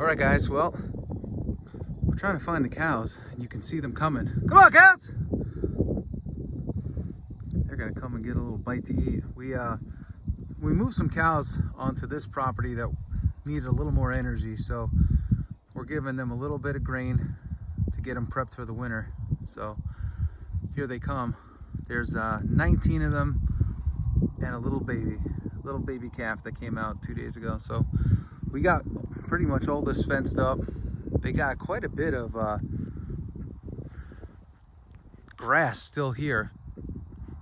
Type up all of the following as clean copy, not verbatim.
All right, guys, well, we're trying to find the cows, and you can see them coming. Come on, cows! They're gonna come and get a little bite to eat. We moved some cows onto this property that needed a little more energy, so we're giving them a little bit of grain to get them prepped for the winter. So here they come. There's 19 of them and a little baby calf that came out 2 days ago. So we got pretty much all this fenced up. They got quite a bit of grass still here.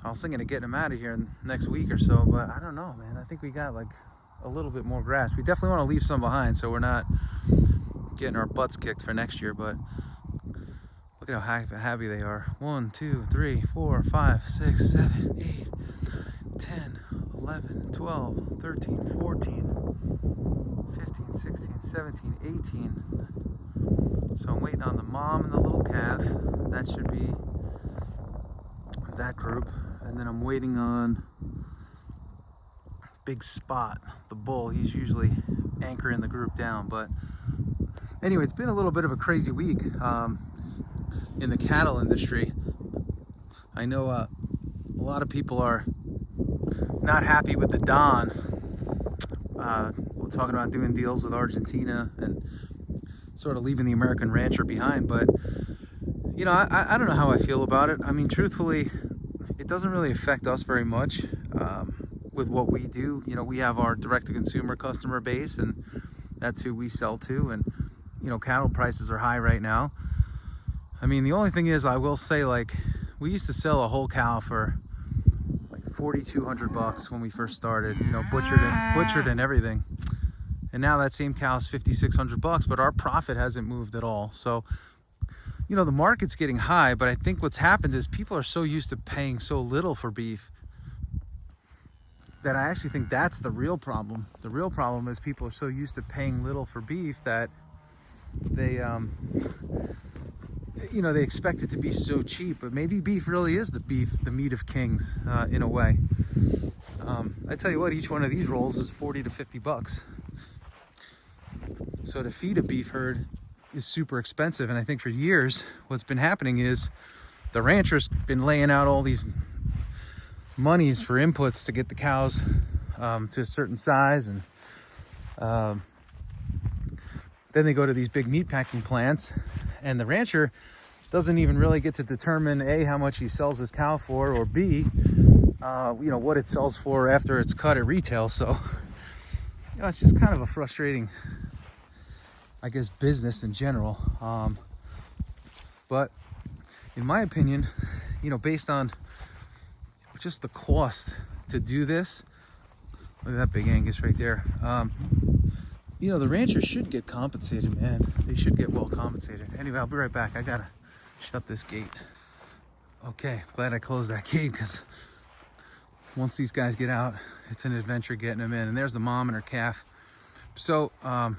I was thinking of getting them out of here next week or so, but I don't know, man. I think we got like a little bit more grass. We definitely want to leave some behind so we're not getting our butts kicked for next year. But look at how happy they are. 1, 2, 3, 4, 5, 6, 7, 8, 9, 10, 11, 12, 13, 14, 15, 16, 17, 18. So I'm waiting on the mom and the little calf. That should be that group. And then I'm waiting on Big Spot, the bull. He's usually anchoring the group down. But anyway, it's been a little bit of a crazy week in the cattle industry. I know a lot of people are not happy with the Don. We're talking about doing deals with Argentina and sort of leaving the American rancher behind. But you know, I don't know how I feel about it. I mean, truthfully, it doesn't really affect us very much with what we do. You know, we have our direct-to-consumer customer base, and that's who we sell to. And you know, cattle prices are high right now. I mean, the only thing is, I will say, like, we used to sell a whole cow for like $4,200 when we first started. You know, butchered and everything. And now that same cow is $5,600, but our profit hasn't moved at all. So you know, the market's getting high, but I think what's happened is people are so used to paying so little for beef that I actually think that's the real problem. The real problem is people are so used to paying little for beef that they, you know, they expect it to be so cheap. But maybe beef really is the meat of kings in a way. I tell you what, each one of these rolls is $40 to $50. So to feed a beef herd is super expensive, and I think for years what's been happening is the rancher's been laying out all these monies for inputs to get the cows to a certain size, and then they go to these big meat packing plants, and the rancher doesn't even really get to determine A, how much he sells his cow for, or B, you know, what it sells for after it's cut at retail. So you know, it's just kind of a frustrating, I guess, business in general. But in my opinion, you know, based on just the cost to do this, look at that big Angus right there. You know, the ranchers should get compensated, man. They should get well compensated. Anyway, I'll be right back. I gotta shut this gate. Okay, glad I closed that gate, because once these guys get out, it's an adventure getting them in. And there's the mom and her calf. So, I'm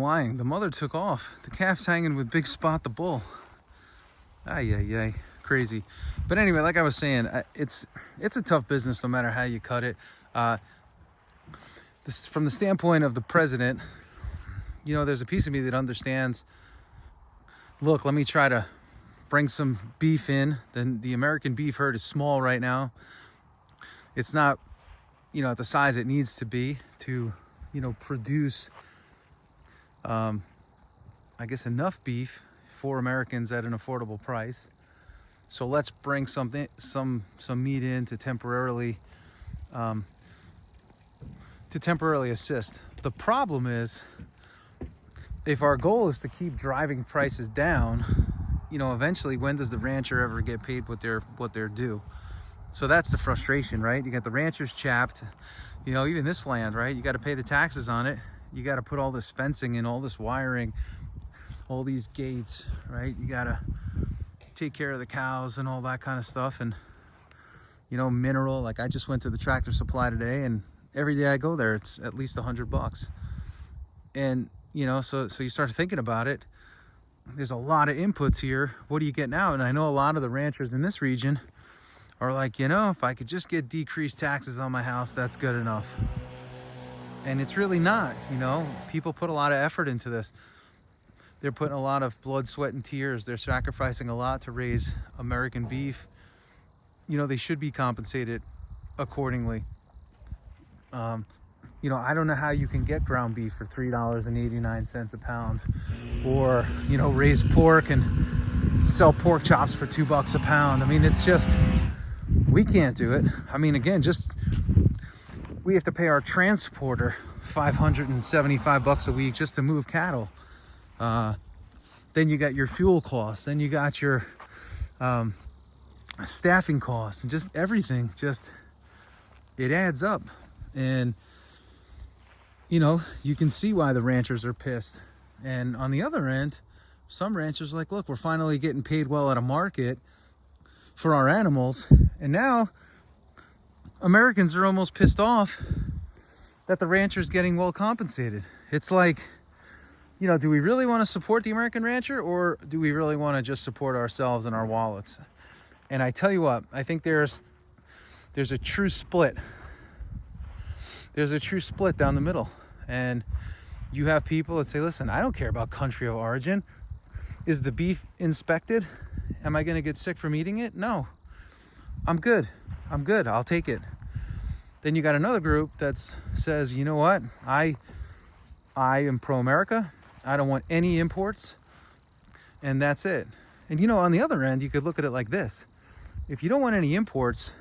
lying. The mother took off. The calf's hanging with Big Spot, the bull. Ay, crazy. But anyway, like I was saying, it's a tough business no matter how you cut it. This, from the standpoint of the president, you know, there's a piece of me that understands, look, let me try to bring some beef in. Then the American beef herd is small right now. It's not, you know, at the size it needs to be to, you know, produce I guess enough beef for Americans at an affordable price. So let's bring some meat in to temporarily assist. The problem is, if our goal is to keep driving prices down, you know, eventually, when does the rancher ever get paid what they're due? So that's the frustration, right? You got the ranchers chapped. You know, even this land, right? You got to pay the taxes on it. You got to put all this fencing in, all this wiring, all these gates, right? You got to take care of the cows and all that kind of stuff. And, you know, mineral, like I just went to the Tractor Supply today, and every day I go there, it's at least $100. And, you know, so you start thinking about it. There's a lot of inputs here. What do you get now? And I know a lot of the ranchers in this region are like, you know, if I could just get decreased taxes on my house, that's good enough. And it's really not, you know. People put a lot of effort into this. They're putting a lot of blood, sweat, and tears. They're sacrificing a lot to raise American beef. You know, they should be compensated accordingly. You know, I don't know how you can get ground beef for $3.89 a pound, or, you know, raise pork and sell pork chops for $2 a pound. I mean, it's just, we can't do it. I mean, again, just, we have to pay our transporter $575 a week just to move cattle. Then you got your fuel costs, then you got your staffing costs, and just everything, just, it adds up. And you know, you can see why the ranchers are pissed. And on the other end, some ranchers are like, look, we're finally getting paid well at a market for our animals, and now Americans are almost pissed off that the rancher's getting well compensated. It's like, you know, do we really want to support the American rancher, or do we really want to just support ourselves and our wallets? And I tell you what, I think there's a true split. There's a true split down the middle. And you have people that say, listen, I don't care about country of origin. Is the beef inspected? Am I going to get sick from eating it? No. I'm good. I'm good. I'll take it. Then you got another group that says, you know what? I am pro-America. I don't want any imports. And that's it. And, you know, on the other end, you could look at it like this. If you don't want any imports,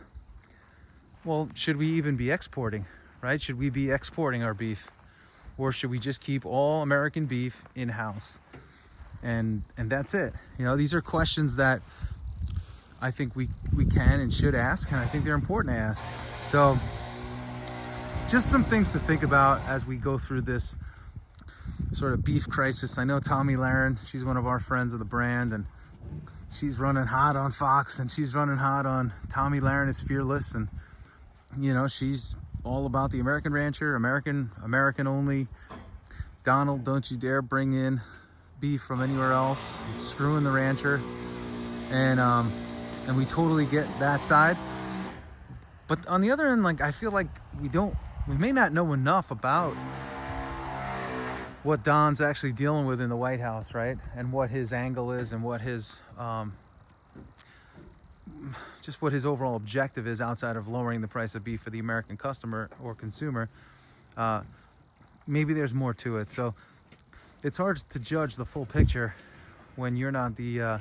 well, should we even be exporting, right? Should we be exporting our beef? Or should we just keep all American beef in-house? And that's it. You know, these are questions that I think we can and should ask, and I think they're important to ask. So just some things to think about as we go through this sort of beef crisis. I know Tomi Lahren, she's one of our friends of the brand, and she's running hot on Fox, and she's running hot on Tomi Lahren is fearless, and you know, she's all about the American rancher, American only. Donald, don't you dare bring in beef from anywhere else. It's screwing the rancher. And we totally get that side. But on the other end, like, I feel like we may not know enough about what Don's actually dealing with in the White House, right? And what his angle is, and what his just what his overall objective is outside of lowering the price of beef for the American customer or consumer. Maybe there's more to it. So it's hard to judge the full picture when you're not the,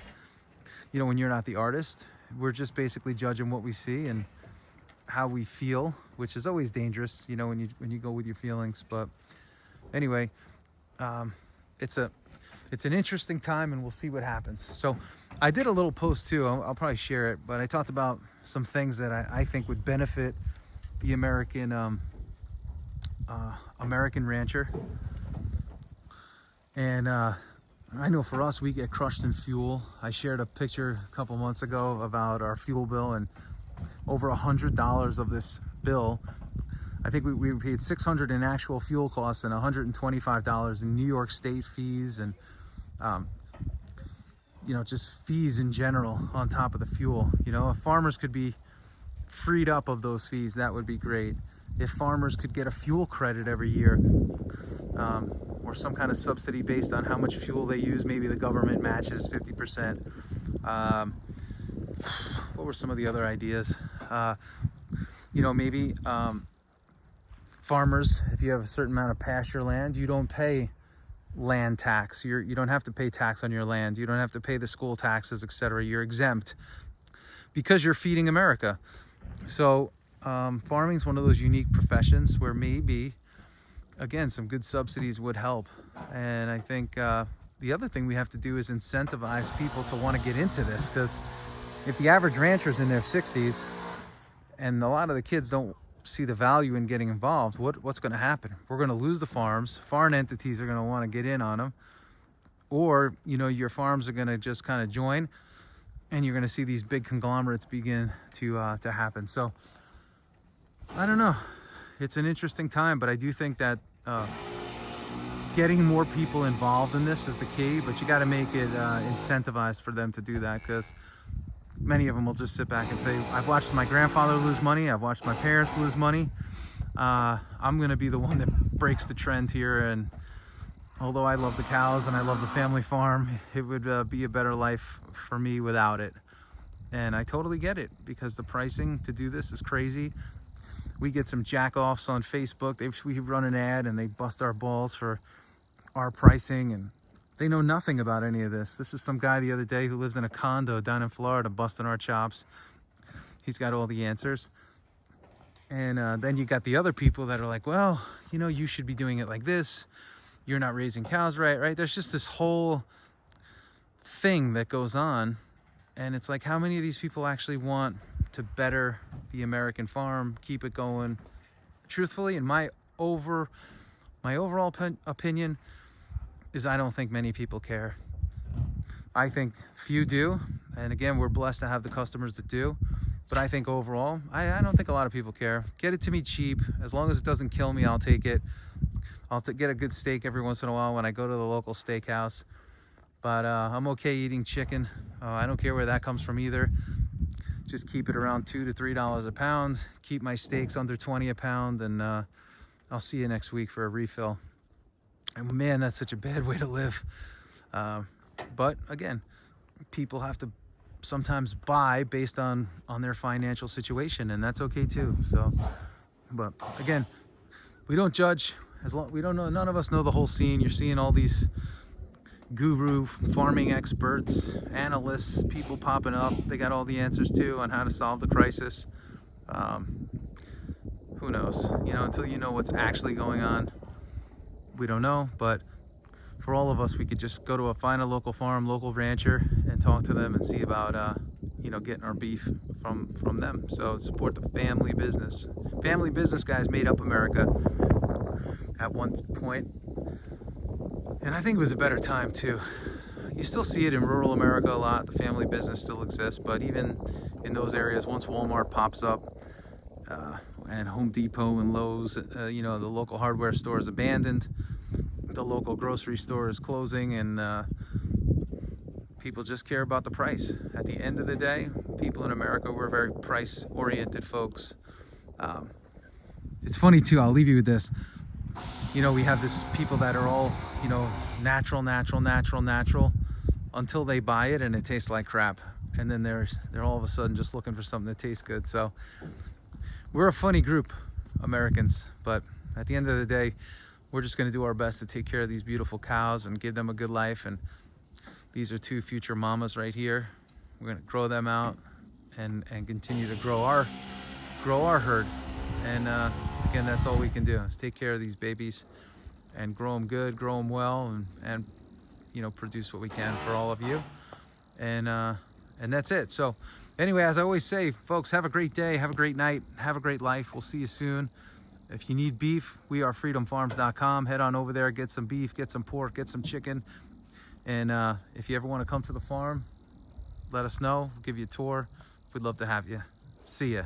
when you're not the artist. We're just basically judging what we see and how we feel, which is always dangerous, you know, when you go with your feelings. But anyway, it's an interesting time, and we'll see what happens. So I did a little post too, I'll probably share it, but I talked about some things that I think would benefit the American rancher. And I know for us, we get crushed in fuel. I shared a picture a couple months ago about our fuel bill, and over $100 of this bill, I think we paid $600 in actual fuel costs and $125 in New York State fees, and you know, just fees in general on top of the fuel. You know, if farmers could be freed up of those fees, that would be great. If farmers could get a fuel credit every year, or some kind of subsidy based on how much fuel they use, maybe the government matches 50%. What were some of the other ideas? You know, maybe farmers, if you have a certain amount of pasture land, you don't pay land tax. You don't have to pay tax on your land. You don't have to pay the school taxes, etc. You're exempt because you're feeding America. So farming is one of those unique professions where maybe, again, some good subsidies would help. And I think the other thing we have to do is incentivize people to want to get into this, because if the average rancher's in their 60s and a lot of the kids don't see the value in getting involved, what's going to happen? We're going to lose the farms. Foreign entities are going to want to get in on them, or you know, your farms are going to just kind of join, and you're going to see these big conglomerates begin to happen. So I don't know. It's an interesting time, but I do think that getting more people involved in this is the key. But you got to make it incentivized for them to do that, because many of them will just sit back and say, I've watched my grandfather lose money, I've watched my parents lose money, I'm going to be the one that breaks the trend here. And although I love the cows and I love the family farm, it would be a better life for me without it. And I totally get it, because the pricing to do this is crazy. We get some jack-offs on Facebook. We run an ad and they bust our balls for our pricing, and they know nothing about any of this. This is some guy the other day who lives in a condo down in Florida busting our chops. He's got all the answers. And then you got the other people that are like, well, you know, you should be doing it like this. You're not raising cows right? There's just this whole thing that goes on. And it's like, how many of these people actually want to better the American farm, keep it going? Truthfully, in my overall opinion is I don't think many people care. I think few do. And again, we're blessed to have the customers that do. But I think overall, I don't think a lot of people care. Get it to me cheap. As long as it doesn't kill me, I'll take it. I'll get a good steak every once in a while when I go to the local steakhouse. But I'm okay eating chicken. I don't care where that comes from either. Just keep it around $2 to $3 a pound. Keep my steaks under 20 a pound, and I'll see you next week for a refill. And man, that's such a bad way to live. But again, people have to sometimes buy based on their financial situation, and that's okay too. So, but again, we don't judge. We don't know. None of us know the whole scene. You're seeing all these guru farming experts, analysts, people popping up. They got all the answers too on how to solve the crisis. Who knows? You know, until you know what's actually going on, we don't know. But for all of us, we could just go to find a local farm, local rancher, and talk to them and see about you know, getting our beef from them. So support the family business. Family business guys made up America at one point. And I think it was a better time too. You still see it in rural America a lot. The family business still exists, but even in those areas, once Walmart pops up and Home Depot and Lowe's, you know, the local hardware store is abandoned, the local grocery store is closing, and people just care about the price. At the end of the day, people in America, we're very price-oriented folks. It's funny too, I'll leave you with this. You know, we have this people that are all, you know, natural until they buy it and it tastes like crap. And then they're all of a sudden just looking for something that tastes good. So we're a funny group, Americans, but at the end of the day, we're just going to do our best to take care of these beautiful cows and give them a good life. And these are 2 future mamas right here. We're going to grow them out and continue to grow our herd. And again, that's all we can do, is take care of these babies and grow them good, grow them well, and you know, produce what we can for all of you. And that's it. So anyway, as I always say, folks, have a great day, have a great night, have a great life. We'll see you soon. If you need beef, we are freedomfarms.com. Head on over there, get some beef, get some pork, get some chicken. And if you ever want to come to the farm, let us know. We'll give you a tour. We'd love to have you. See ya.